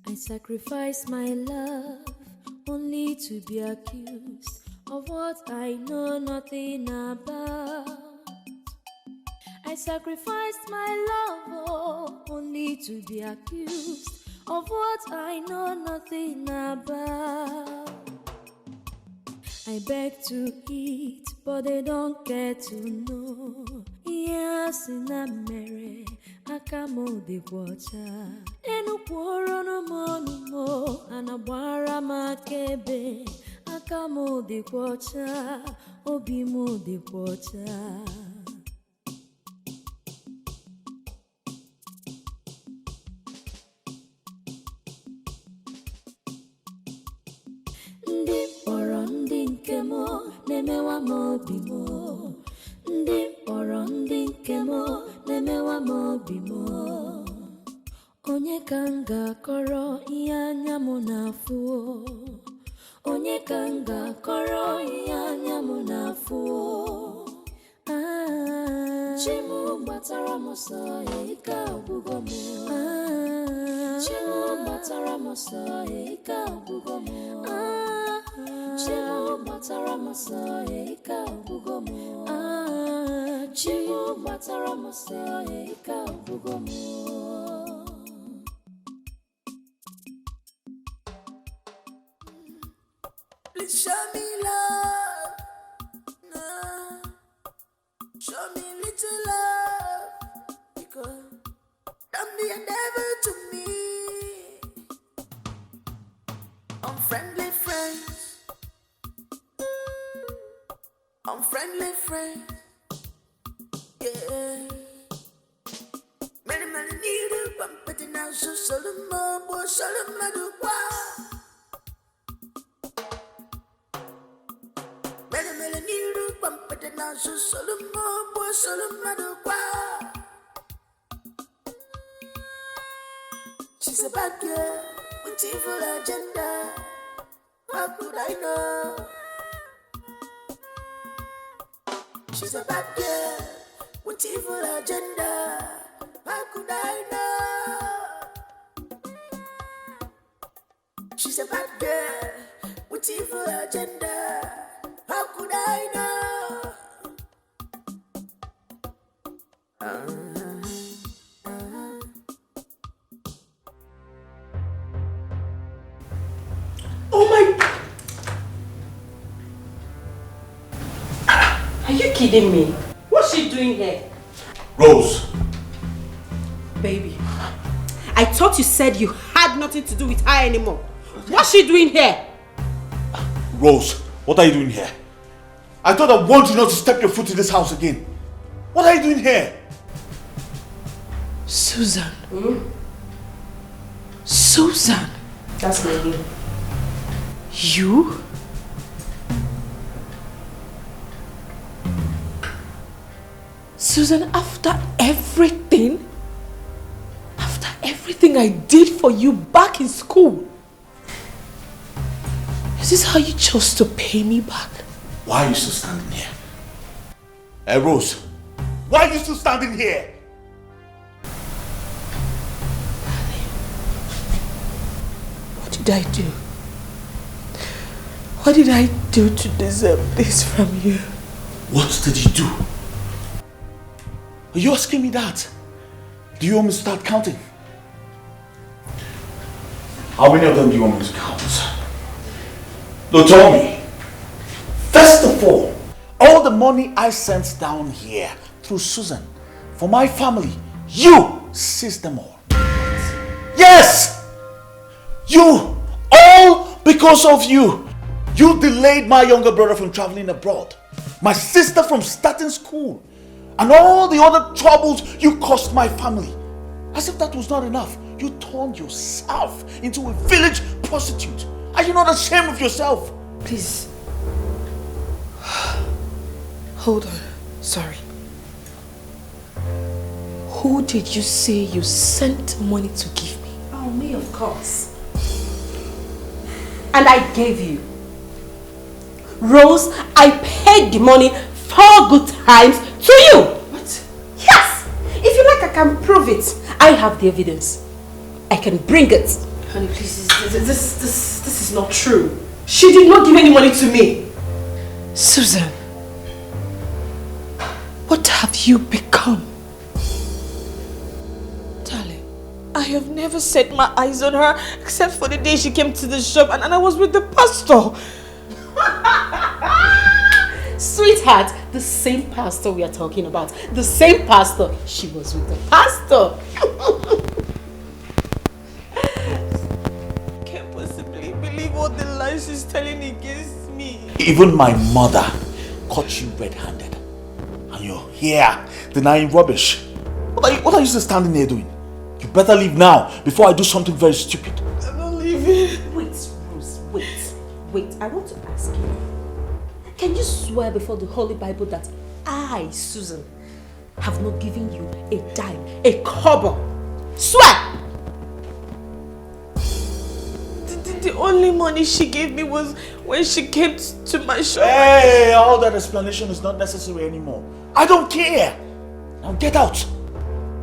I sacrifice my love only to be accused of what I know nothing about. I sacrificed my love only to be accused of what I know nothing about. I beg to eat, but they don't get to know. Yes, in a mere akamo de water. Enu poro no monumo, anabara makebe. Akamo de water, obimo de water. Nemewa mobimo, ndi oro ndi nkemo, nemewa mobimo. Onye kanga koro ianya munafu, onye kanga koro ianya munafu. Chimu batara moso ika bugomo. Chimu batara moso ika bugomo. Chimu batara moso ika bugomo. Chimu batara moso ika bugomo. Please show me love, no. Show me little love, because don't be a devil to me. Unfriendly friends, unfriendly friends, yeah. Many need a bump, but now so Solomon, boy, Solomon, do what? Many need a bump, but now so Solomon, boy, Solomon, she's a bad girl with evil agenda. How could I know? She's a bad girl with evil agenda. How could I know? She's a bad girl with evil agenda. How could I know? Oh my... Are you kidding me? What's she doing here? Rose! Baby, I thought you said you had nothing to do with her anymore. What's she doing here? Rose, what are you doing here? I thought I warned you not to step your foot in this house again. What are you doing here? Susan. Susan. That's my name. You? Susan, after everything I did for you back in school, is this how you chose to pay me back? Why are you still standing here? Hey, Rose, why are you still standing here? What did I do? What did I do to deserve this from you? What did you do? Are you asking me that? Do you want me to start counting? How many of them do you want me to count? No, tell me. First of all the money I sent down here through Susan for my family, you seized them all. Yes! You! All because of you! You delayed my younger brother from traveling abroad, my sister from starting school, and all the other troubles you caused my family. As if that was not enough, you turned yourself into a village prostitute. Are you not ashamed of yourself? Please. Hold on. Sorry. Who did you say you sent money to give me? Oh, me, of course. And I gave you. Rose, I paid the money 4 good times to you. What? Yes! If you like, I can prove it. I have the evidence. I can bring it. Honey, please, this is not true. She did not give any money to me. Susan, what have you become? Darling, I have never set my eyes on her except for the day she came to the shop and I was with the pastor. Sweetheart, the same pastor we are talking about. The same pastor. She was with the pastor. Can't possibly believe all the lies she's telling against me. Even my mother caught you red-handed. And you're here denying rubbish. What are you still standing there doing? You better leave now before I do something very stupid. I'm not leaving. Wait, Rose, wait. I want to ask you. Can you swear before the Holy Bible that I, Susan, have not given you a dime, a kobo? Swear! The only money she gave me was when she came to my shop. Hey, all that explanation is not necessary anymore. I don't care. Now get out.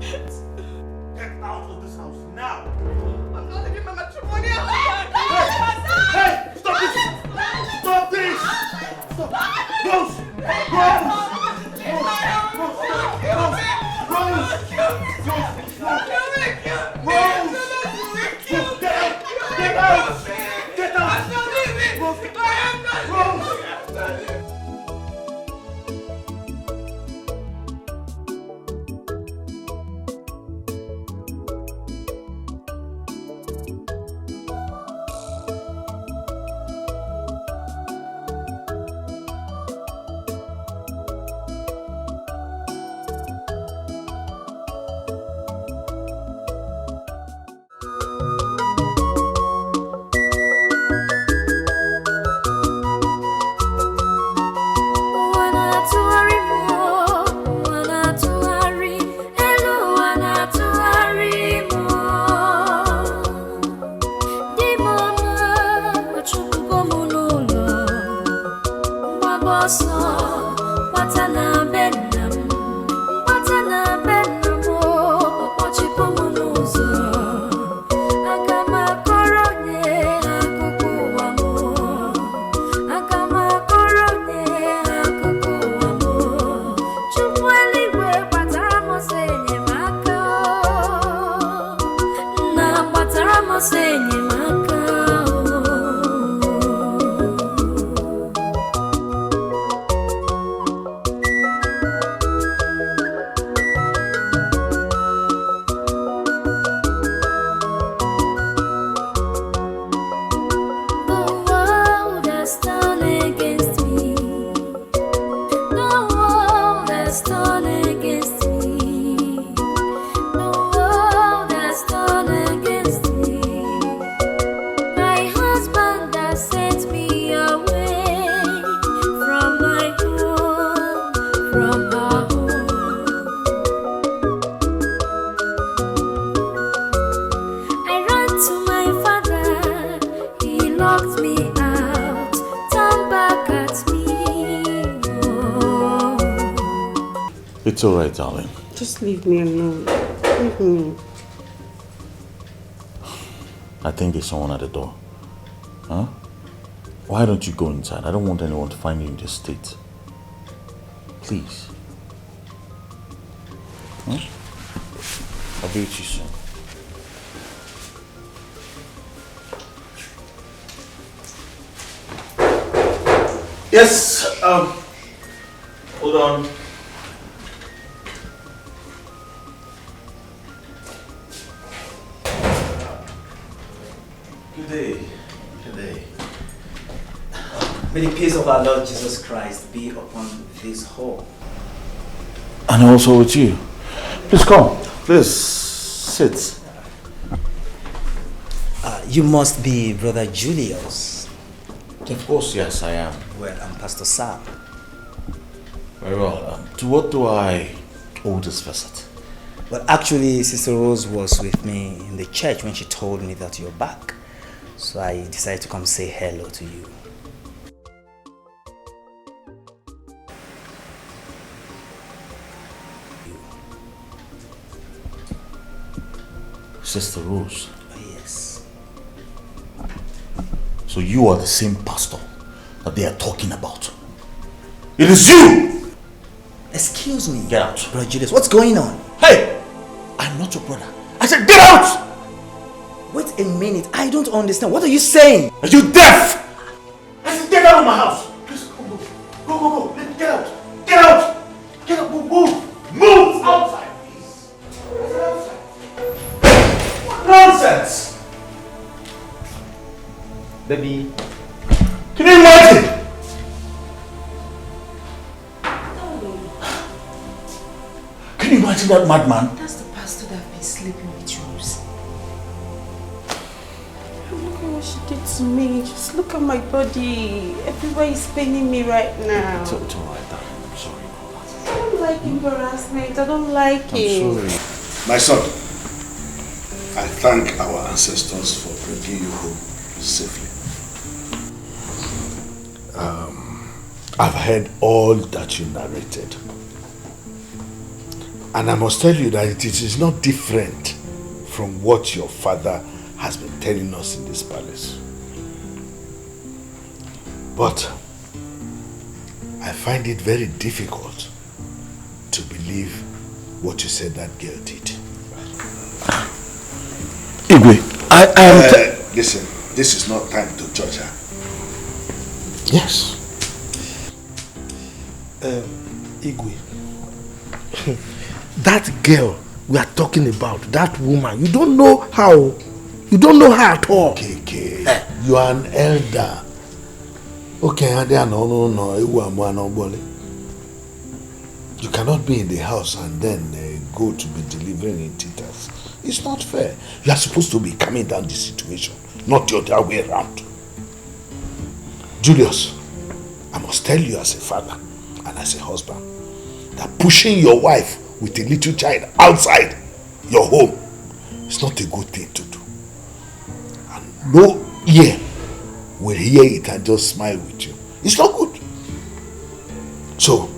Get out of this house now. I'm not leaving my matrimonial. Hey, stop this. Stop this. Stop. Rose. It's all right, darling. Just leave me alone. Leave me. I think there's someone at the door. Huh? Why don't you go inside? I don't want anyone to find you in this state. Please. Huh? I'll be with you soon. Yes, hold on. Good day. Good day. May the peace of our Lord Jesus Christ be upon this hall. And also with you. Please come. Please sit. You must be Brother Julius. Of course, yes, I am. Well, I'm Pastor Sam. Very well. To what do I owe this visit? Well, actually, Sister Rose was with me in the church when she told me that you're back. So I decided to come say hello to you. Sister Rose. Oh, yes. So you are the same pastor that they are talking about. It is you! Excuse me. Get out. Brother Julius, what's going on? Hey! I'm not your brother. I said get out! Wait a minute. I don't understand. What are you saying? Are you deaf? I said get out of my house. Please go, go. Go, go, go. Get out. Get out. Get out. Move, move. Move outside, please. I said outside. What nonsense! Baby. Can you imagine? Can you imagine that madman? That's the pastor that has been sleeping with Rose. Look at what she did to me. Just look at my body. Everywhere is paining me right now. It's all right, darling. I'm sorry. I don't like embarrassment. I don't like it. I'm sorry. My son, I thank our ancestors for bringing you home safely. I've heard all that you narrated. And I must tell you that it is not different from what your father has been telling us in this palace. But I find it very difficult to believe what you said that girl did. Igwe, I am... listen, this is not time to judge her. Yes. Igwe, that girl we are talking about, that woman, you don't know how. You don't know her at all. Okay. You are an elder. Okay, you cannot be in the house and then go to be delivering in titas. It's not fair. You are supposed to be calming down the situation, not the other way around. Julius, I must tell you as a father and as a husband that pushing your wife with a little child outside your home is not a good thing to do. And no ear will hear it and just smile with you. It's not good. So,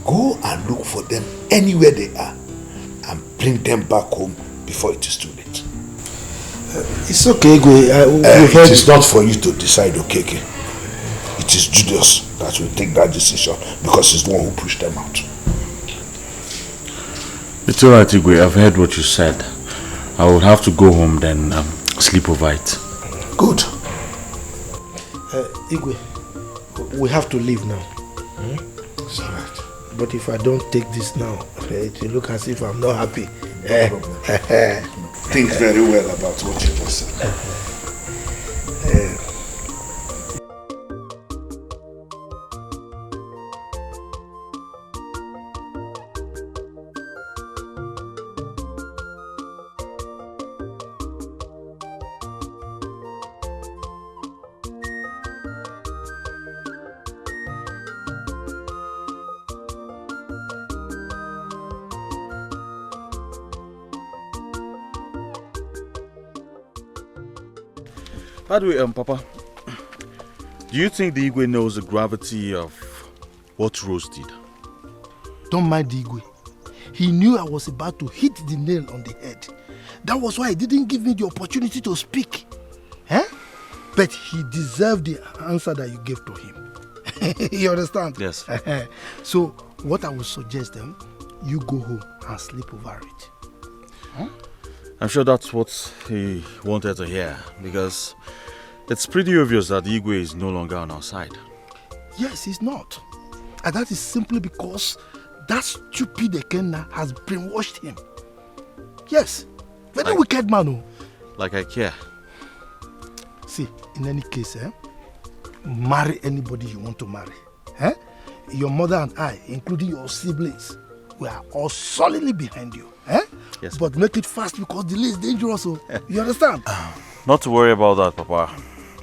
go and look for them anywhere they are and bring them back home before it is too late. It's okay, Igwe. It is not for you to decide, okay? It is Julius that will take that decision because he's the one who pushed them out. It's alright, Igwe. I've heard what you said. I would have to go home then sleep over it. Good. Igwe, we have to leave now. It's all right. But if I don't take this now, it will look as if I'm not happy. No problem. Think very well about what you just said. By the way, Papa, do you think the Igwe knows the gravity of what Rose did? Don't mind the Igwe. He knew I was about to hit the nail on the head. That was why he didn't give me the opportunity to speak. But he deserved the answer that you gave to him. You understand? Yes. So what I would suggest, you go home and sleep over it. I'm sure that's what he wanted to hear, because it's pretty obvious that Igwe is no longer on our side. Yes, he's not. And that is simply because that stupid Ekenna has brainwashed him. Yes, very wicked man. Like I care. See, in any case, marry anybody you want to marry. Your mother and I, including your siblings, we are all solidly behind you. Yes. But make it fast because delay is dangerous. You understand? Not to worry about that, Papa.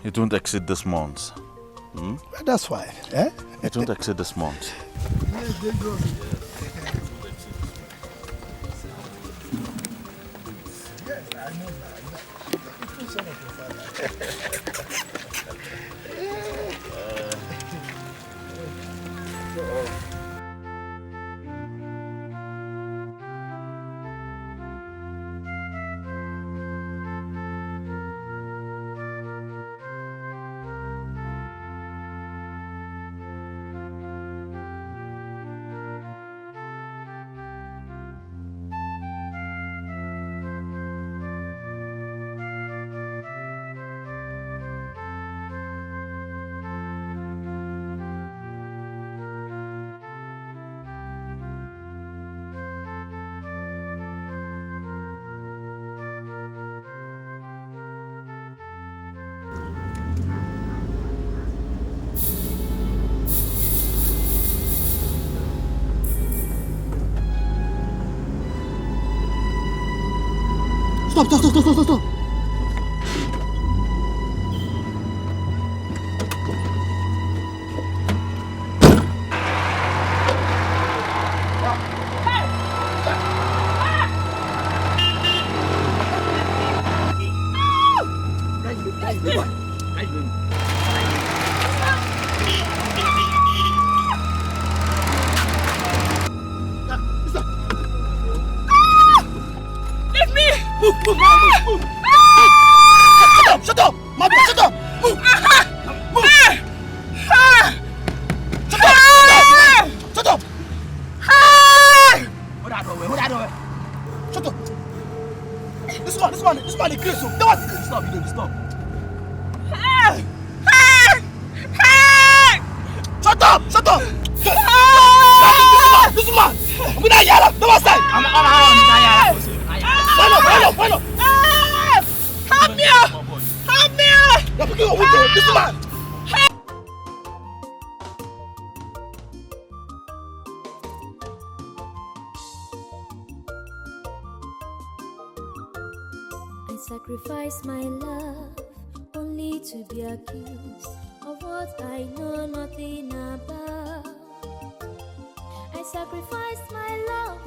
It won't exceed this month. Well, that's fine. It won't exceed this month. Yes, dangerous. Yes, I know that. It's son of your father. Stop. Shut up! Mother, shut up! Move! Move! Shut up! Hold that door. Shut up! This man is crazy. Stop. Shut up! This man! I'm gonna yell at the outside! Why not? Help me! You're picking up with this man! I sacrifice my love only to be accused of what I know nothing about. I sacrificed my love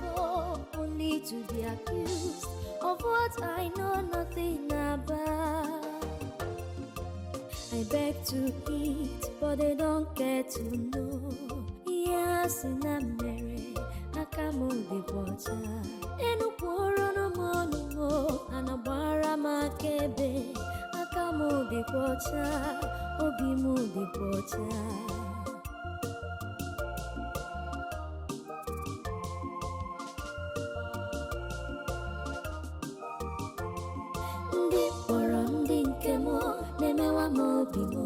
only to be accused of what I know nothing about. I beg to eat, but they don't get to know. Yes, in America, I come on the water. And no poor no mono, and a barama kebe. I come on the water, obi mo the water. mobimo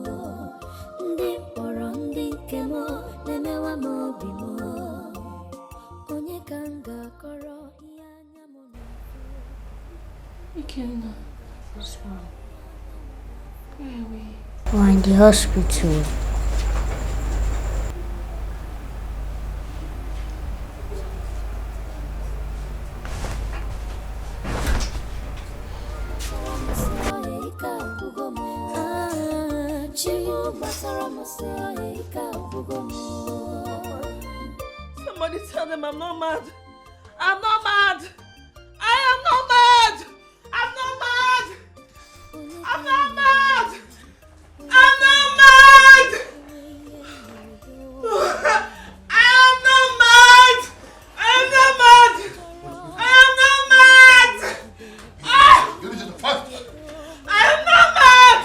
ndi mpọrọ ndị nke m na-emewa m obi m onye ka m ga-akọrọ ihe anya m Ikenna, what's wrong? Where are we? We're in the hospital. Somebody tell them I'm not mad. I'm not mad. I am not mad. I'm not mad. I'm not mad. I'm not mad. I am not mad. I am not mad. I am not mad. I am not mad.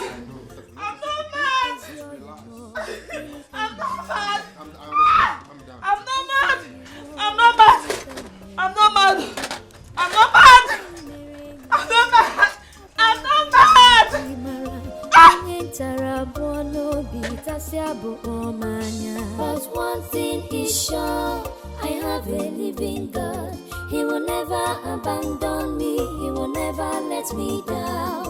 I'm not mad. I'm not mad. I'm not mad. I'm not mad. I'm not mad. I'm not mad. I'm not mad. I'm not mad. But one thing is sure, I have a living God. He will never abandon me. He will never let me down.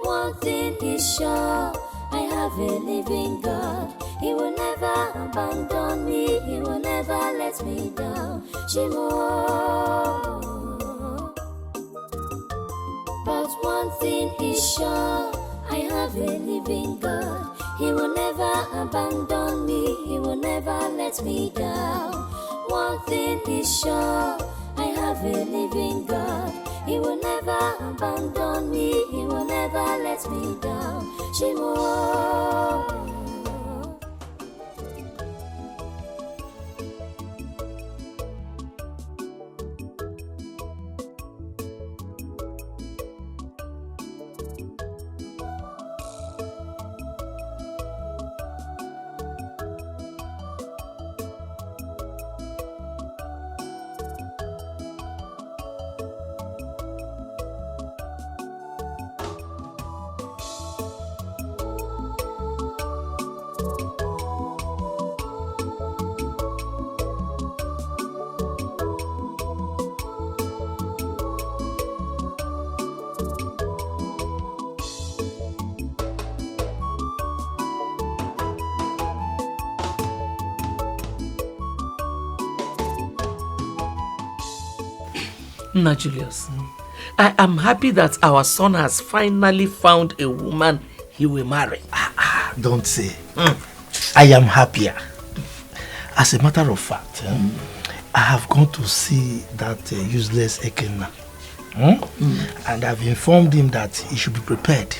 One thing is sure, I have a living God. He will never abandon me. He will never let me down. Shimo. But one thing is sure, I have a living God. He will never abandon me. He will never let me down. One thing is sure, I have a living God. He will never abandon me. He will never let me down. Shimo. Nna Julius, I am happy that our son has finally found a woman he will marry. Don't say. I am happier. As a matter of fact, I have gone to see that useless Ekenna. And I've informed him that he should be prepared.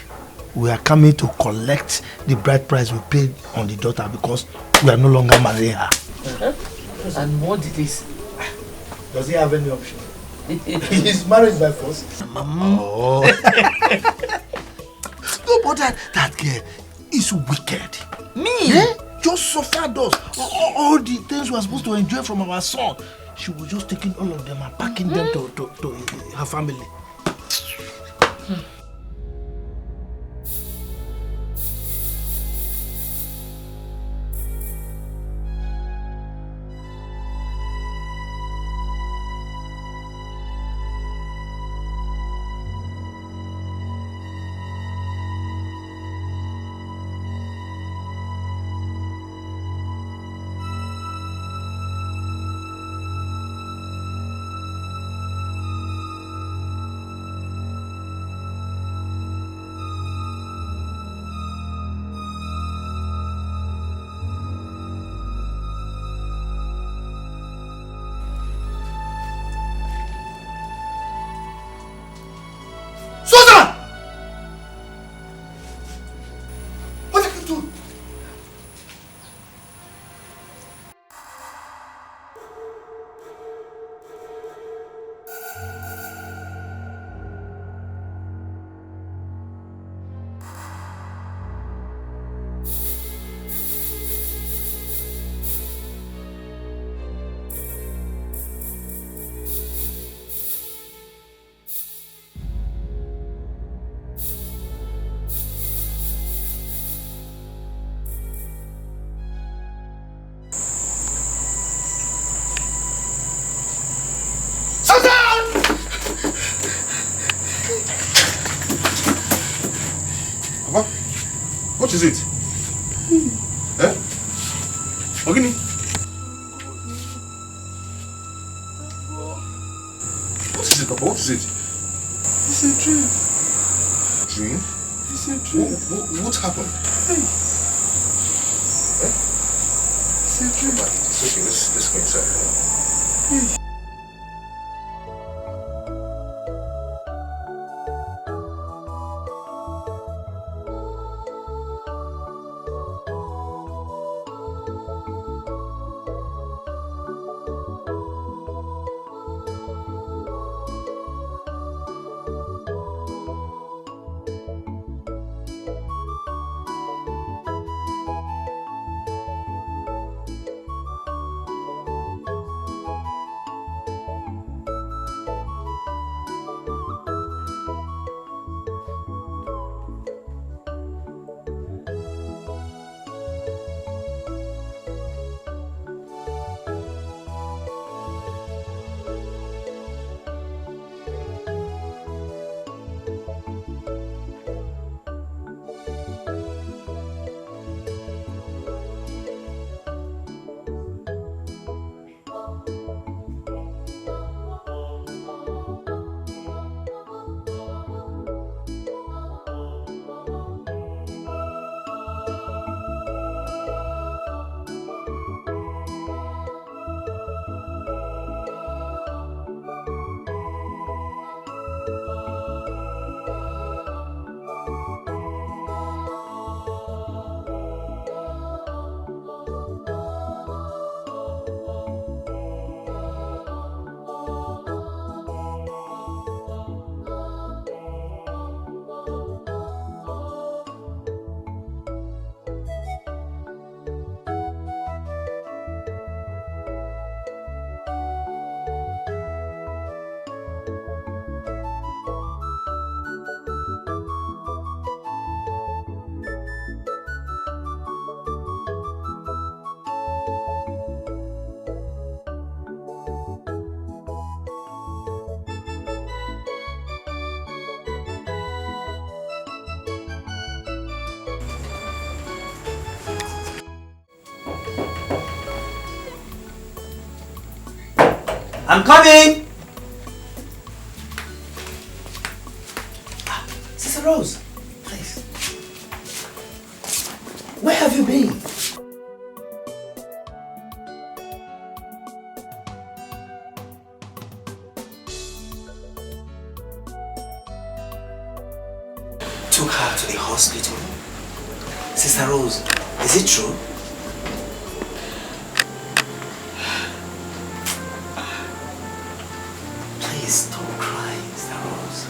We are coming to collect the bride price we paid on the daughter because we are no longer marrying her. And what did he say? Does he have any option? He's married by force. Oh. No, but that girl is wicked. Me? Yeah? Just suffered us. All the things we are supposed to enjoy from our son. She was just taking all of them and packing them to her family. Papa, what is it? Eh? Ogini? What is it, Papa? What is it? It's a dream. Dream? It's a dream. What happened? Hey. Eh? It's a dream. Papa, it's okay. Let's go inside. Hey. I'm coming! Sister Rose, please. Where have you been? Took her to the hospital. Sister Rose, is it true? Please stop crying, Sister Rose.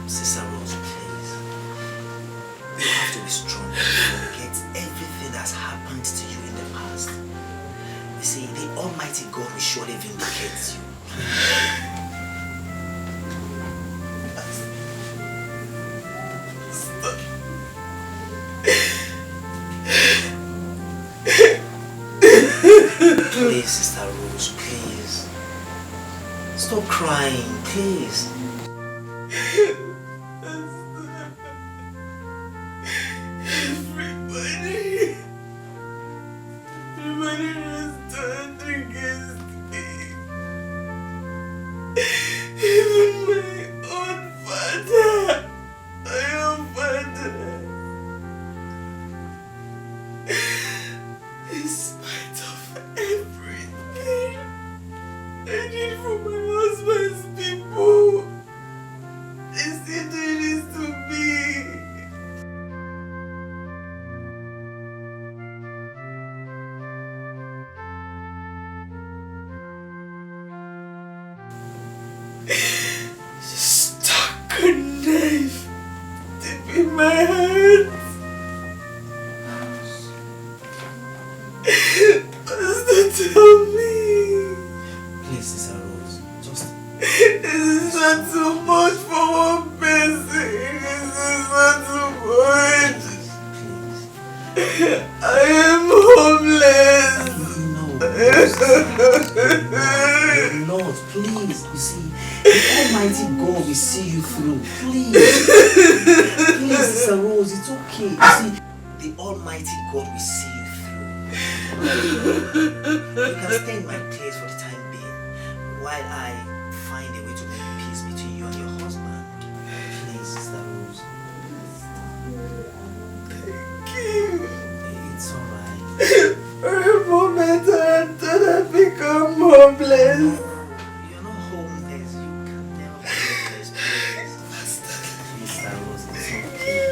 Sister Rose, please. You have to be strong and forget everything that's happened to you in the past. You see, the Almighty God will surely vindicate you. Please, Sister Rose, please. Stop crying, please. Everybody has turned against me. Even my own father. My own father. In spite of everything I did for my husband's people, they still do this to me. Just stuck a knife deep in my heart. Pastor, tell me. Please, Sister Rose, just... This is not too much for one person. This is not too much. Please. I am homeless. No, Sister Rose, you're not, please. You see, Almighty God will see you through. Please. Please, Sister Rose, it's okay. You see, the Almighty God will see you through. You can stay in my place for the time being while I find a way to make peace between you and your husband. Please, Sister Rose. Thank you. It's alright. For a moment, I thought I'd become hopeless. You're not homeless. You can never be homeless. Please. Sister Rose, it's okay.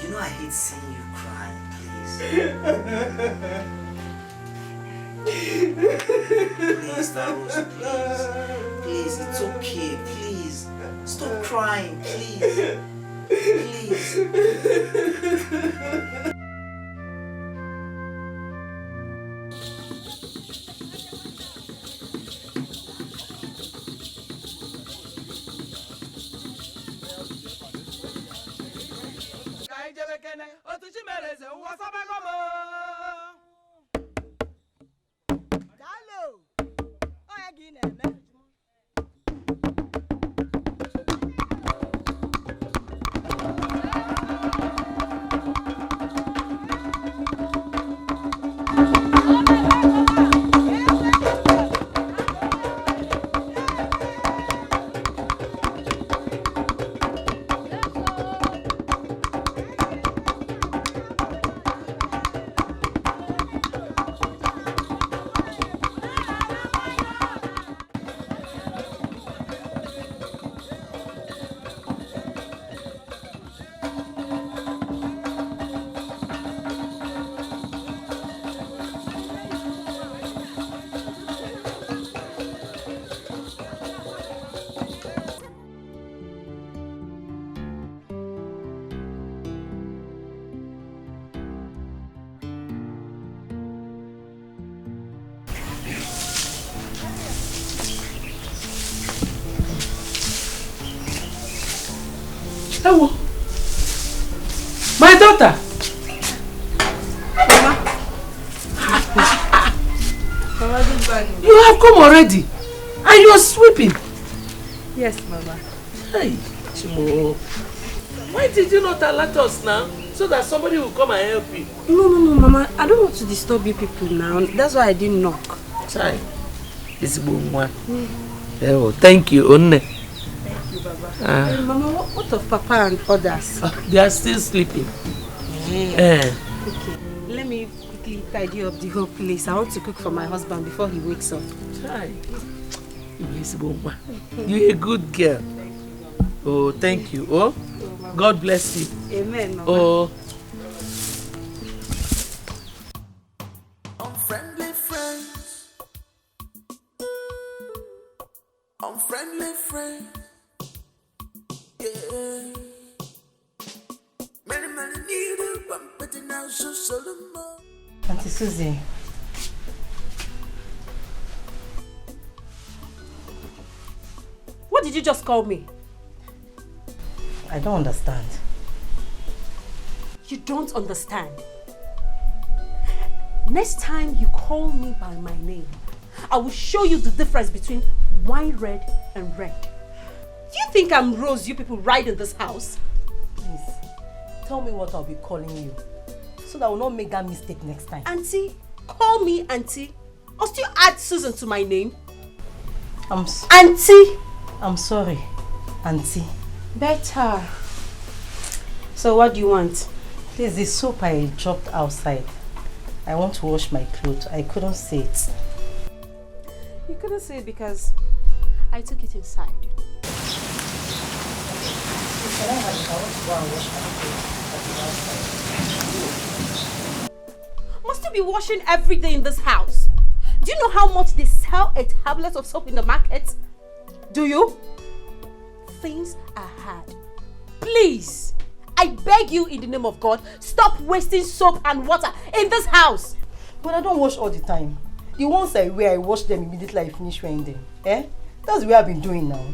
You know I hate seeing you crying, please. Please, Sister Rose, please. Please, it's okay, please. Stop crying, please. Please. Hello. My daughter. Mama, goodbye. You have come already. And you are sweeping. Yes, Mama. Hey, Chimo. Why did you not alert us now? So that somebody will come and help you. No, Mama. I don't want to disturb you people now. That's why I didn't knock. Sorry. This one. Oh, thank you, Onne. Thank you, Baba. Mama, what of Papa and others? They are still sleeping. Okay. Let me quickly tidy up the whole place. I want to cook for my husband before he wakes up. Sorry. You're a good girl. Oh, thank you. Oh, God bless you. Amen, Mama. Oh. Unfriendly friends. Unfriendly friends. Yeah. Many need a bump, but now so Solomon. Auntie Susie. What did you just call me? I don't understand. You don't understand. Next time you call me by my name, I will show you the difference between wine red and red. Do you think I'm Rose you people ride in this house? Please, tell me what I'll be calling you, so that I will not make that mistake next time. Auntie, call me Auntie. Or still add Susan to my name. Auntie! I'm sorry, Auntie. Better. So what do you want? Please, the soap I dropped outside. I want to wash my clothes. I couldn't see it. You couldn't see it because I took it inside. Must you be washing every day in this house? Do you know how much they sell a tablet of soap in the market? Do you? Things are hard. Please, I beg you in the name of God, stop wasting soap and water in this house. But I don't wash all the time. The ones I wear, I wash them immediately I finish wearing them. Eh? That's the way I've been doing now.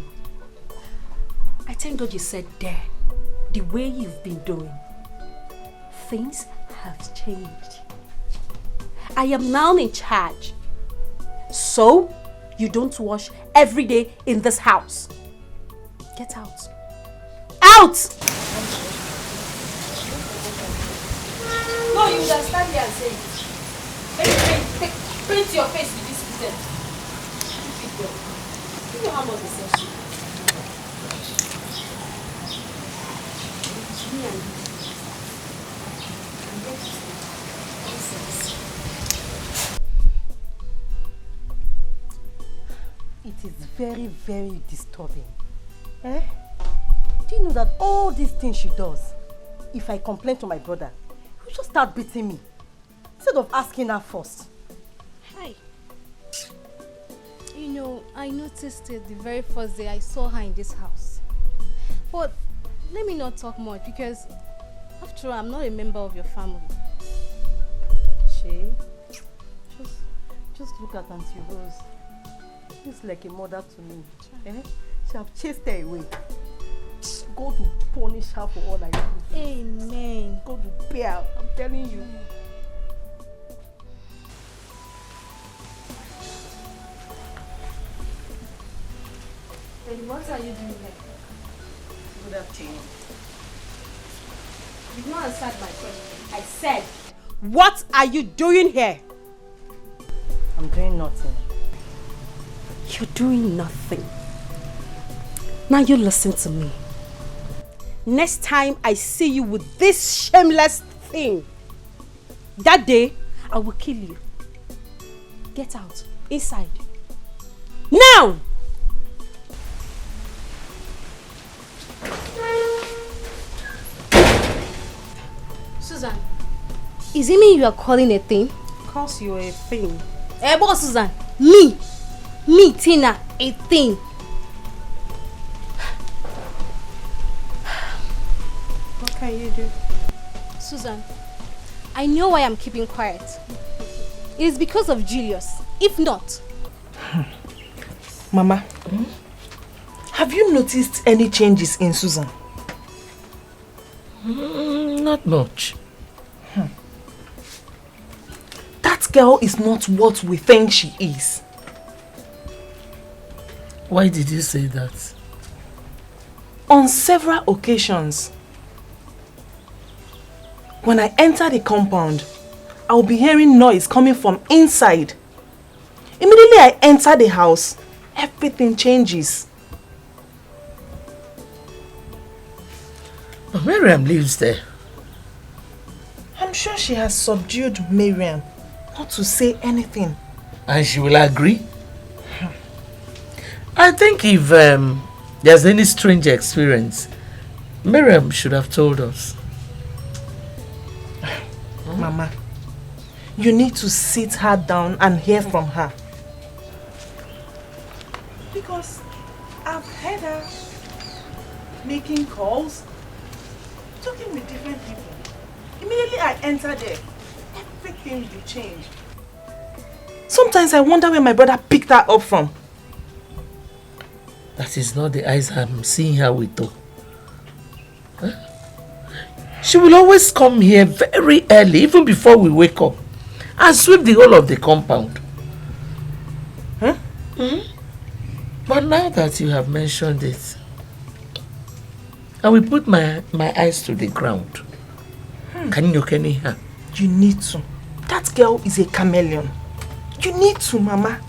I thank God you said then, the way you've been doing. Things have changed. I am now in charge. So, you don't wash every day in this house. Get out. Out! No, you would have stand here and say it. Paint your face with this system. You know how much this is. Me and you. It is very, very disturbing. Eh? Do you know that all these things she does, if I complain to my brother, he'll just start beating me instead of asking her first? Hi. You know, I noticed it the very first day I saw her in this house. But let me not talk much because after all, I'm not a member of your family. Shay, just look at Auntie Rose. She's like a mother to me. Eh? She have chased her away. God will punish her for all I do. Amen. God will pay her, I'm telling you. Then what are you doing here? Good afternoon. You've not answered my question. I said, what are you doing here? I'm doing nothing. You're doing nothing. Now you listen to me. Next time I see you with this shameless thing, that day I will kill you. Get out. Inside. Now! Susan, is it me you are calling a thing? Of course you're a thing. Eh, but Susan, me, Tina, a thing. What can you do? Susan, I know why I'm keeping quiet. It is because of Julius. If not... Mama, have you noticed any changes in Susan? Not much. That girl is not what we think she is. Why did you say that? On several occasions, when I enter the compound, I'll be hearing noise coming from inside. Immediately I enter the house, everything changes. But Miriam lives there. I'm sure she has subdued Miriam not to say anything. And she will agree? I think if there's any strange experience, Miriam should have told us. Mama, you need to sit her down and hear from her. Because I've heard her making calls, talking with different people. Immediately I enter there, everything will change. Sometimes I wonder where my brother picked her up from. That is not the eyes I'm seeing her with though. Huh? She will always come here very early, even before we wake up, and sweep the whole of the compound. Huh? But now that you have mentioned it, I will put my eyes to the ground. Can you hear her? You need to. That girl is a chameleon. You need to, Mama.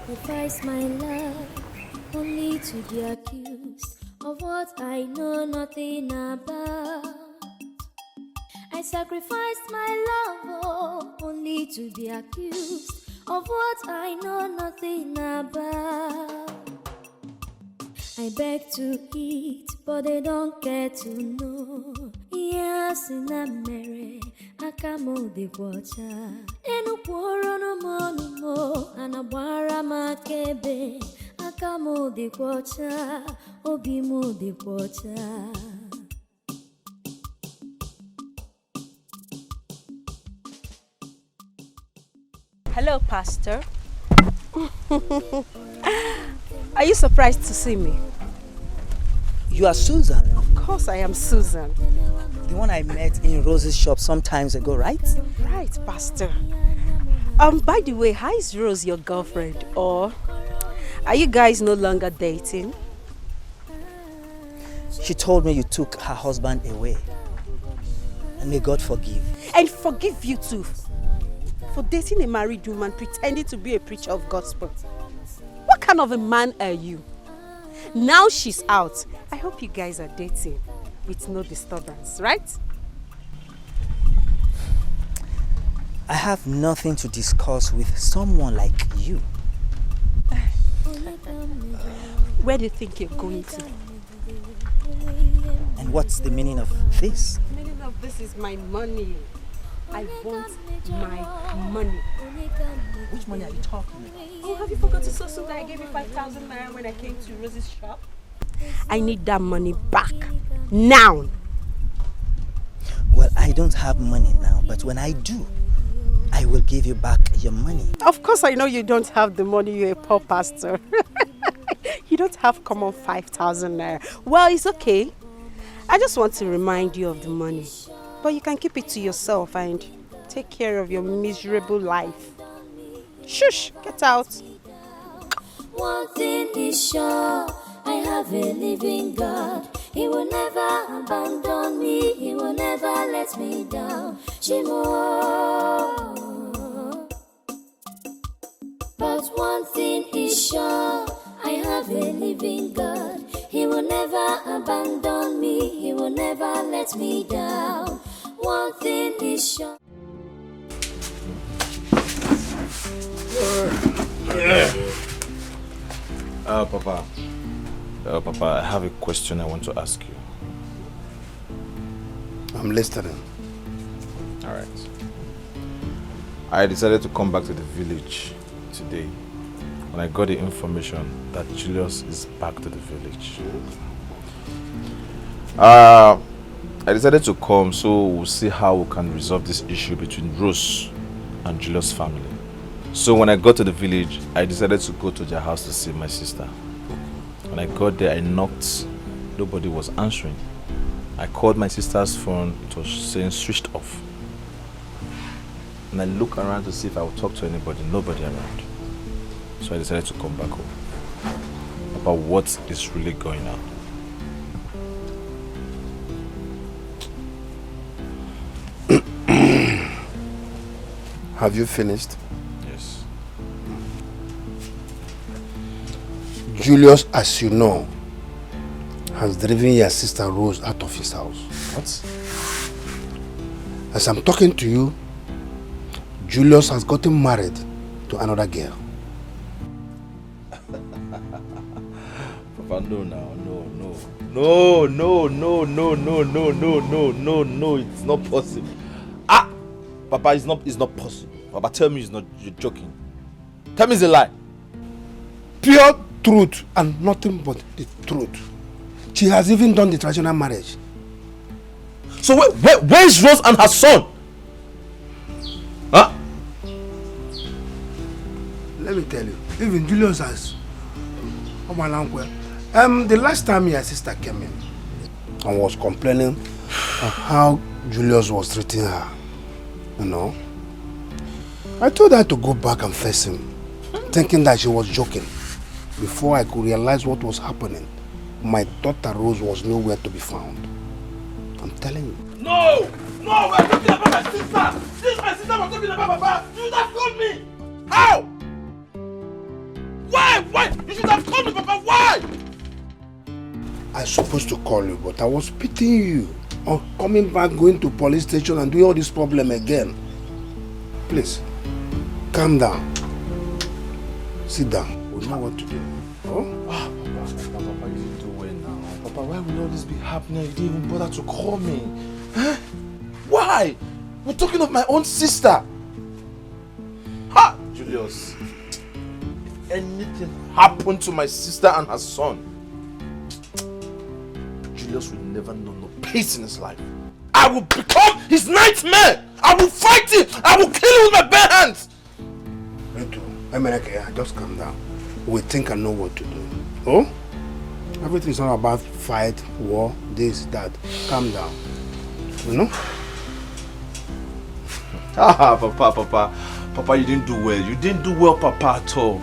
Sacrifice my love only to be accused of what I know nothing about. I sacrificed my love only to be accused of what I know nothing about. I beg to eat, but they don't care to know. Yes, in a mere, I come on the water. Enu poro no mo, and a bara makebe. I come on the water, obi mo the water. Hello, Pastor. Are you surprised to see me? You are Susan. Of course I am Susan. The one I met in Rose's shop some times ago, right? Right, Pastor. By the way, how is Rose your girlfriend? Or are you guys no longer dating? She told me you took her husband away. And may God forgive. And forgive you too. For dating a married woman pretending to be a preacher of gospel. What kind of a man are you? Now she's out. I hope you guys are dating with no disturbance, right? I have nothing to discuss with someone like you. Where do you think you're going to? And what's the meaning of this? The meaning of this is my money. I want my money. Which money are you talking about? Oh, have you forgotten so soon that I gave you 5,000 naira when I came to Rose's shop? I need that money back. Now! Well, I don't have money now, but when I do, I will give you back your money. Of course I know you don't have the money, you're a poor pastor. You don't have common 5,000 naira. Well, it's okay. I just want to remind you of the money. But you can keep it to yourself and take care of your miserable life. Shush, get out. One thing is sure, I have a living God. He will never abandon me. He will never let me down. Shimo. But one thing is sure, I have a living God. He will never abandon me. He will never let me down. One thing is sure. Papa, I have a question I want to ask you. I'm listening. All right. I decided to come back to the village today when I got the information that Julius is back to the village. I decided to come so we'll see how we can resolve this issue between Rose and Julius' family. So when I got to the village, I decided to go to their house to see my sister. When I got there, I knocked. Nobody was answering. I called my sister's phone. It was saying switched off. And I looked around to see if I would talk to anybody. Nobody around. So I decided to come back home. About what is really going on. Have you finished? Yes. Julius, as you know, has driven your sister Rose out of his house. What? As I'm talking to you, Julius has gotten married to another girl. Papa, no, it's not possible. Papa, it's not possible. Papa, tell me you're joking. Tell me it's a lie. Pure truth and nothing but the truth. She has even done the traditional marriage. So where is Rose and her son? Huh? Let me tell you, even Julius has. The last time your sister came in and was complaining of how Julius was treating her, you know, I told her to go back and face him, thinking that she was joking. Before I could realize what was happening, my daughter Rose was nowhere to be found. I'm telling you. No, we're talking about my sister. This is my sister we're talking about, Papa. You should have called me. How? Why? You should have called me, Papa. Why? I was supposed to call you, but I was pitying you on coming back, going to police station and doing all this problem again. Please, calm down. Sit down. We know what to do. Oh? Papa, you didn't do well now. Papa, why will all this be happening? You didn't even bother to call me. Huh? Why? We're talking of my own sister. Ha! Julius, if anything happened to my sister and her son, Julius will never know no peace in his life. I will become his nightmare. I will fight him. I will kill him with my bare hands. Me too. Just calm down. We think I know what to do. Oh? Everything's not about fight, war, this, that. Calm down. You know? Papa, you didn't do well. You didn't do well, Papa, at all.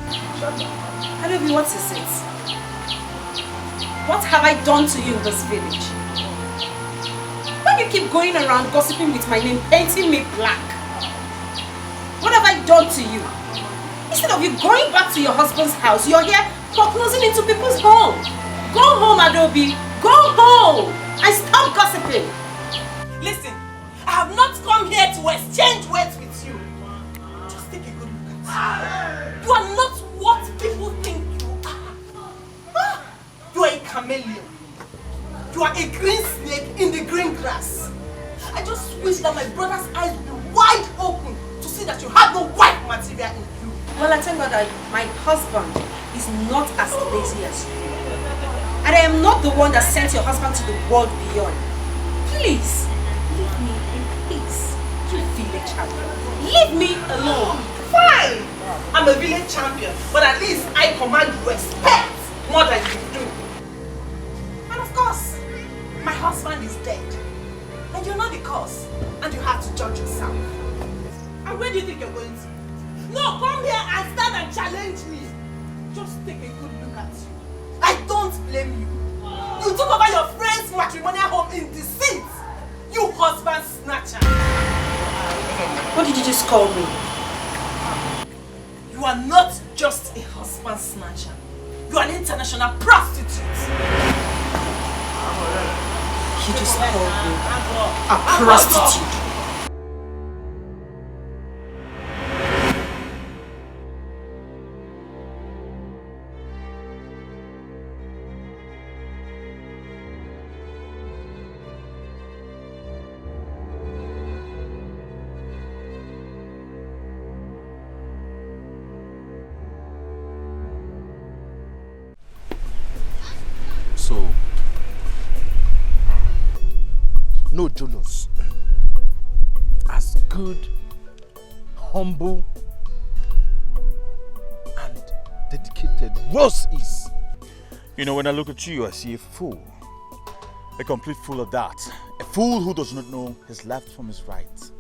Baby, what is it? What have I done to you in this village? Why do you keep going around gossiping with my name, painting me black? What have I done to you? Instead of you going back to your husband's house, you're here foreclosing into people's home. Go home, Adobe. Go home. And stop gossiping. Listen, I have not come here to exchange words with you. Just take a good look at you. You are not what people think you are. You are a chameleon. You are a green snake in the green grass. I just wish that my brother's eyes would be wide open to see that you have no white material in you. Well, I tell God that my husband is not as lazy as you. And I am not the one that sent your husband to the world beyond. Please, leave me in peace, you village champion. Leave me alone. Fine! I'm a village champion, but at least I command respect more than you do. And of course, my husband is dead. And you're not the cause. And you have to judge yourself. And where do you think you're going to? No, come here and stand and challenge me. Just take a good look at you. I don't blame you. You took over your friend's matrimonial home in deceit. You husband snatcher. What did you just call me? You are not just a husband snatcher. You are an international prostitute. You just called me a prostitute. So, no Julius. As good, humble, and dedicated Rose is. You know, when I look at you, I see a fool. A complete fool of that. A fool who does not know his left from his right.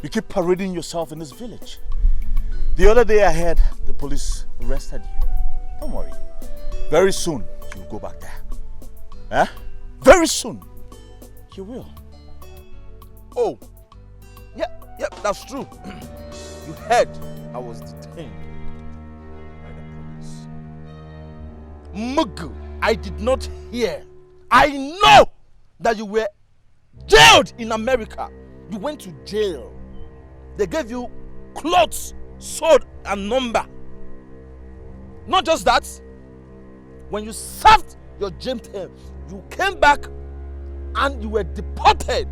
You keep parading yourself in this village. The other day I heard the police arrested you. Don't worry. Very soon, you'll go back there. Huh? Very soon, you will. Oh, yeah, that's true. You heard I was detained by the police. Mugu, I did not hear. I know that you were jailed in America. You went to jail. They gave you clothes, sword, and number. Not just that, when you served your jail term, you came back and you were deported.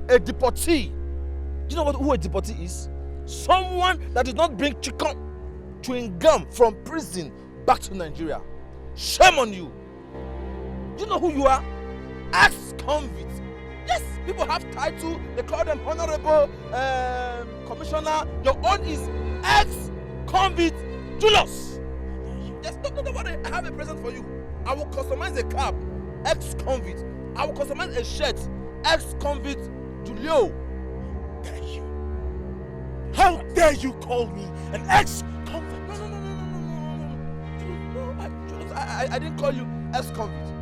A deportee. Do you know who a deportee is? Someone that did not bring chewing gum from prison back to Nigeria. Shame on you. Do you know who you are? Ex-convict. Yes, people have title. They call them honorable commissioner. Your own is ex-convict Julius. Yes, don't worry. I have a present for you. I will customize a cap. Ex-convict. I will customize a shirt. Ex-convict Julio. Dare you? How dare you call me an ex-convict? No. I didn't call you ex-convict.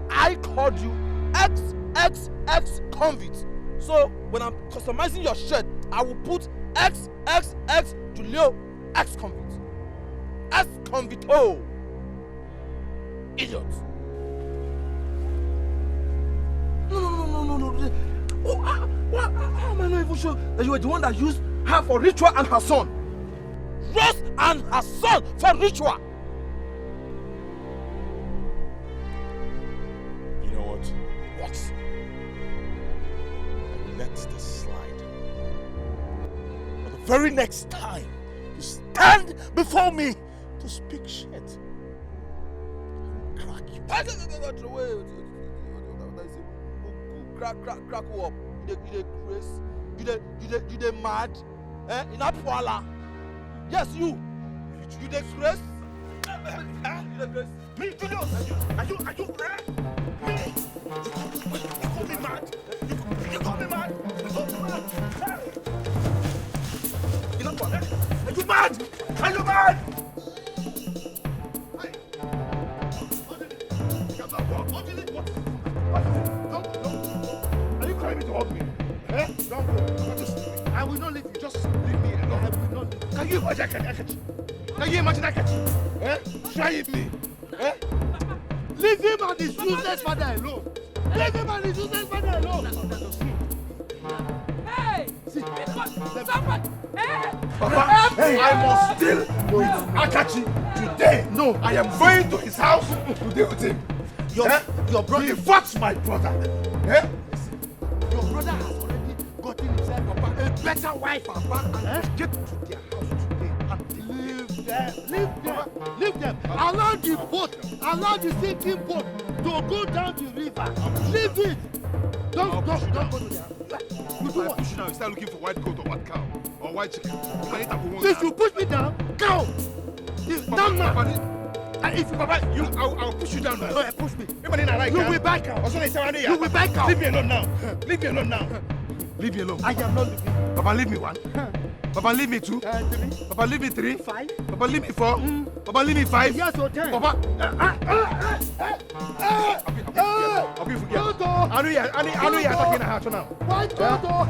I called you ex-convict. So when I'm customizing your shirt, I will put ex Julio ex-convict. Ex-convict. Oh, idiot. No. Oh, how am I not even sure that you were the one that used her for ritual and her son? Rose and her son for ritual. You know what? What? I will let this slide. But the very next time you stand before me to speak shit, I will crack you. Crack who up? You dey crazy? You dey mad? In Apuala? Yes, you. You dey crazy? Me, Julius. Are What is it? Don't. Are you trying to hug me? Eh? Don't go. Just leave me. I will not leave you. Just leave me alone. I will not leave you. Can you imagine Can you imagine Akachi? Eh? Try me. Eh? Leave him and his useless father alone. Leave him and his useless father alone. Hey! Somebody! Hey! Papa, hey, I must deal with Akachi today. No, I am going to his house to deal with him. Your brother. He fought my brother. Eh? Your brother has already gotten himself, Papa, a better wife, Papa. And get to their house today and leave them. Leave them. Leave them. Allow the boat, allow the sinking boat to go down the river. Leave it. Don't go to there. You do what? Push you now. You start looking for white goat or white cow or white chicken. If you push me down, cow. Down now. And if Papa, I'll push you down now. No, push me. You will back out. You will back out. Leave me alone now. Leave me alone now. Leave me alone. I am not leaving. Papa, leave me 1. Papa, leave me 2. 3. Papa, leave me 3. 5. Papa, leave me 4. Papa, leave me 5. Yes, or 10. Papa. I'll be forgetting. I know you're attacking the house now. Why go?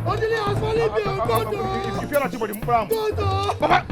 Only has fallen me. Go. If you're not anybody, go. Papa.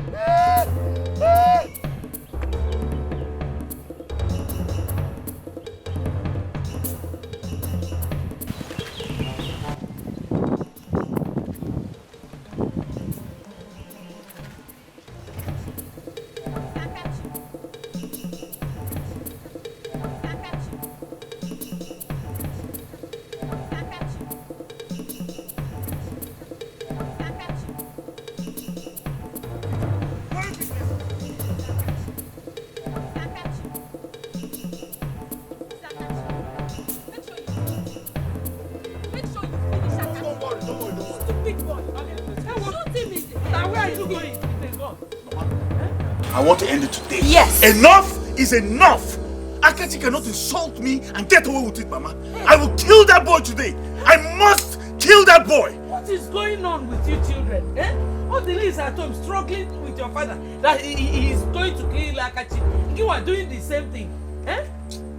I want to end it today. Yes. Enough is enough. Akachi cannot insult me and get away with it, Mama. I will kill that boy today. I must kill that boy. What is going on with you children? Eh? All the ladies at home struggling with your father that he is going to kill Akachi. You are doing the same thing. Eh?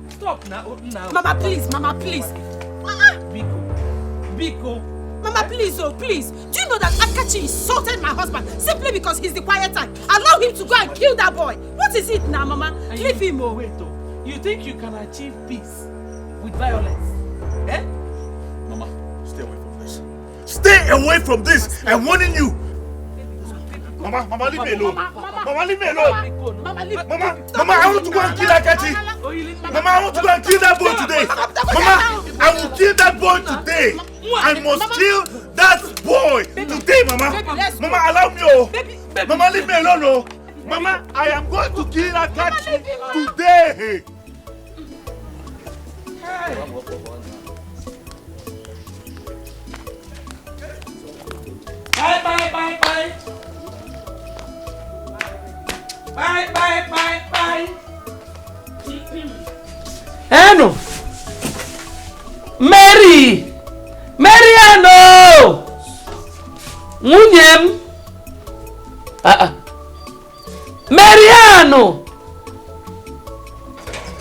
Stop now. Mama, please. Biko. Mama, please, oh, please. Do you know that Akachi insulted my husband simply because he's the quiet type? Allow him to go and kill that boy. What is it now, Mama? And Leave him, oh. Wait, oh. You think you can achieve peace with violence? Eh? Mama, stay away from this. Stay away from this. I'm warning you. Mama, leave me alone. Mama, leave me alone. Mama, I want to go and kill Akachi. Mama, I want to go and kill that boy today. Mama, I will kill that boy today. I must kill that boy today, Mama. Mama, allow me, oh. Mama, leave me alone, oh. Mama, I am going to kill Akachi today. Bye. Eno! Mariano! Munyem! Mariano!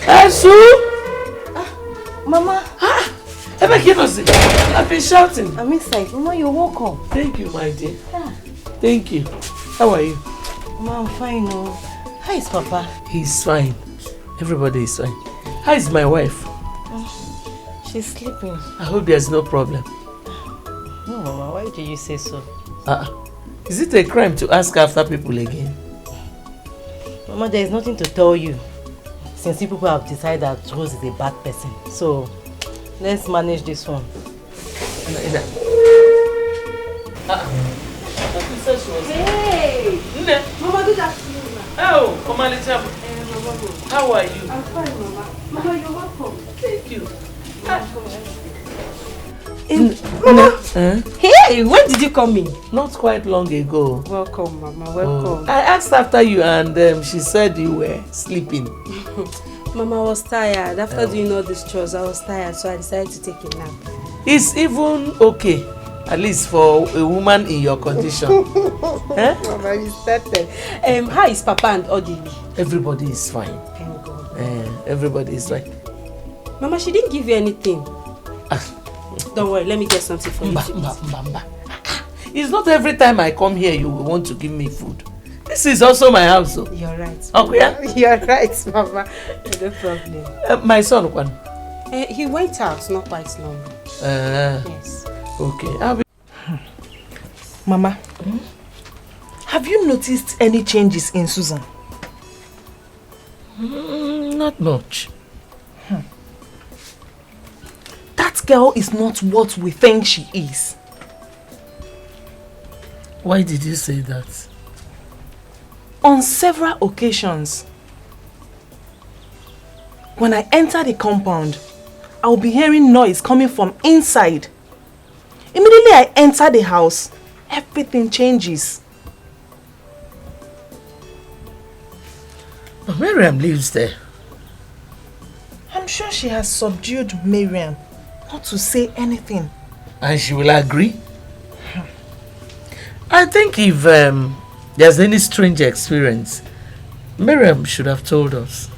Esu! Mama! I've been shouting. I'm inside. Mama, you're welcome. Thank you, my dear. Thank you. How are you? Mama, I'm fine. Oh. How is Papa? He's fine. Everybody is fine. How is my wife? She's sleeping. I hope there's no problem. No, Mama, why do you say so? Is it a crime to ask after people again? Mama, there is nothing to tell you. Since you people have decided that Rose is a bad person. So, let's manage this one. Hey! Mama, do that to you, Mama. Oh, Mama, how are you? I'm fine, Mama. Mama, you're welcome. Thank you. Mama! Hey, when did you come in? Not quite long ago. Welcome, Mama, welcome. I asked after you and she said you were sleeping. Mama was tired. After doing all these chores, I was tired, so I decided to take a nap. It's even okay. At least for a woman in your condition. Eh? Mama, you started. How is Papa and Odili? Everybody is fine. Thank God. Everybody is fine. Mama, she didn't give you anything. Don't worry, let me get something for you. It's not every time I come here you will want to give me food. This is also my house. So. You're right. Okay, yeah? You're right, Mama. No problem. My son, Kwan? He went out not quite long. Yes. Okay. I'll be... Mama, have you noticed any changes in Susan? Not much. That girl is not what we think she is. Why did you say that? On several occasions, when I enter the compound, I'll be hearing noise coming from inside. Immediately I enter the house, everything changes. But Miriam lives there. I'm sure she has subdued Miriam not to say anything. And she will agree? I think if there's any strange experience, Miriam should have told us.